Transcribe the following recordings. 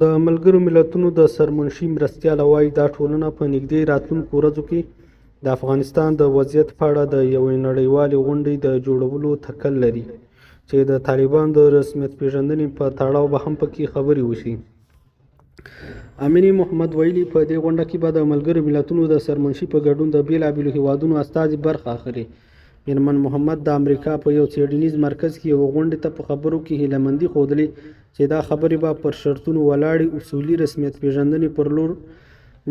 د ملګرو ملتونو د سرمنشي مرستیال وایي دا ټولنه په نږدې راتلونکو ورځو کې د افغانستان د وضعیت په اړه د یوې نړیوالې غونډې د جوړولو تکل لري چې د طالبانو د رسمیت پیژندنې په تړاو به هم پکې خبرې وشي. امینه محمد ویلي په دې غونډه کې به د ملګرو ملتونو د سرمنشي په ګډون د بېلابېلو هیوادونو استازي برخه اخلي. میرمن محمد د امریکا په یو څیړنیز مرکز کې یوه غونډې ته په خبرو کې هیلهمندي ښودلې چې دا خبرې به پر شرطونو ولاړې اصولي رسمیت پیژندنې پر لور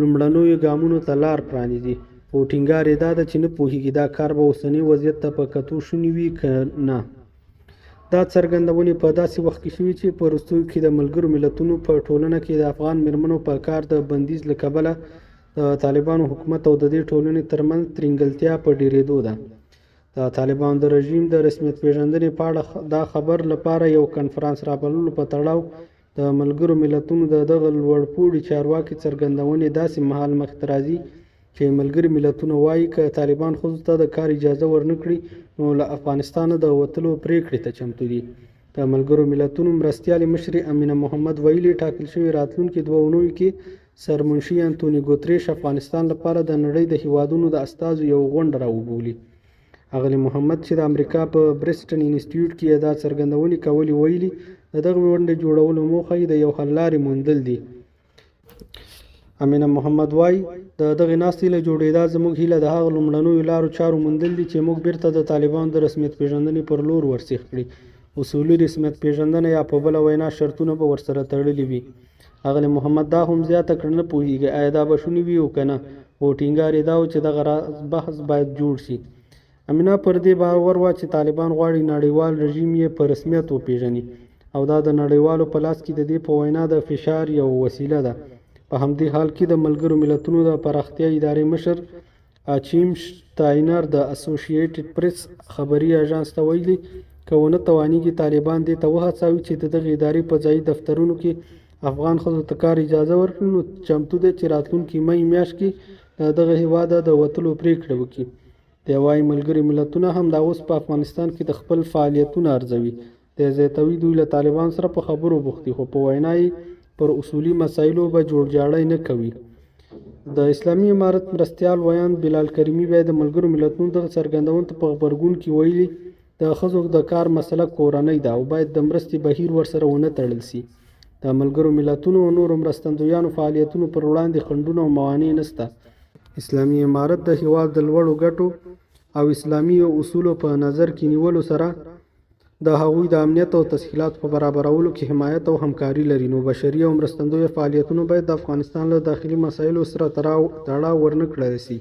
لومړنیو ګامونو ته لار پرانیزي. خو ټینګار یې دا ده چې نه پوهېږي دا کار به اوسني وضعیت ته په کتو شونی وي که نه. دا څرګندونې په داسې وخت کې شوي چې په وروستیو کې د ملګرو ملتونو په ټولنه کې د افغان میرمنو په کار د بندیز له کبله د طالبانو حکومت او د دې ټولنې ترمنځ ترینګلتیا په ډېرېدو ده. د طالبانو د رژیم د رسمیت پیژندنې په اړه دا خبر لپاره یو کنفرانس رابللو په تړاو د ملګرو ملتونو د دغه لوړپوړي چارواکي څرګندونې داسې مهال مخې راځي چې ملګري ملتونه وایي که طالبان ښځو ته د کار اجازه ورنه کړي نو له افغانستانه د وتلو پرېکړې ته چمتو دي. د ملګرو ملتونو مرستیالې مشرې امینه محمد ویلي ټاکل شوي راتلونکي 2 اونیو کې سرمنشي انتوني ګوتریش افغانستان لپاره د نړۍ د هیوادونو د استازو یو غونډه راوبولي. اغلې محمد چې د امریکا په برسټن انسټیټیوټ کې دا څرګندونې کولې ویلي د دغه غونډې جوړولو موخه یې د یو حل لارې موندل دي. امینه محمد وایي د دغې ناستې له جوړېدا زموږ هیله د هغه لومړنیو لارو چارو موندل دي چې موږ بیرته د طالبانو د رسمیت پیژندنې پر لور ورسیخ کړي. اصولي رسمیت پیژندنه یا په بله وینا شرطونه به ورسره تړلي وي. اغلې محمد دا هم زیاته کړه نه پوهېږي آیا دا به شوني وي او که نه، خو ټینګار یې دا و چې دغه بحث باید جوړ شي. امینه پر دې باور وه چې طالبان غواړي نړیوال رژیم یې په رسمیت وپیژني او دا د نړیوالو په لاس کې د دې په وینا د فشار یو وسیله ده. په همدې حال کې د ملګرو ملتونو د پراختیا ادارې مشر اچیم شتاینر د اسوسییټډ پریس خبري اژانس ته ویلي که ونه توانېږي طالبان دې ته وهڅوي چې د دغې ادارې په ځایي دفترونو کې افغان ښځو ته کار اجازه ورکړي نو چمتو دی چې راتلونکي مۍ میاشت کې د دغه هېواده د وتلو پرېکړه وکړي. دی وایي ملګري ملتونه هم دا اوس په افغانستان کې د خپل فعالیتونه ارزوي. دی زیاتوي دوی له طالبان سره په خبرو بوخت دي خو په وینا یې پر اصولي مسایلو به جوړجاړی نه کوي. د اسلامي امارت مرستیال ویاند بلال کریمي بیا د ملګرو ملتونو دغه څرګندونو ته په غبرګون کې ویلي د ښځو د کار مسله کورنۍ ده او باید د مرستې بهیر ورسره ونه تړل سي. د ملګرو ملتونو او نورو مرستندویانو فعالیتونو پر وړاندې خنډونه او موانع نشته. اسلامي امارت د هیواد د لوړو ګټو او اسلامي اصولو په نظر کې نیولو سره د هغوی د امنیت او تسهیلاتو په برابرولو کې حمایت او همکاري لري. نو بشري او مرستندویه فعالیتونه باید د افغانستان له داخلي مسایلو سره تړاو ورنه کړی سي.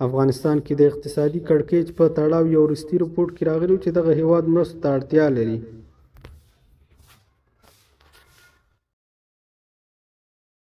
افغانستان کې د اقتصادي کړکېچ په تړاو یو وروستي رپورټ کې راغلی چې دغه هیواد مرستو ته اړتیا لري.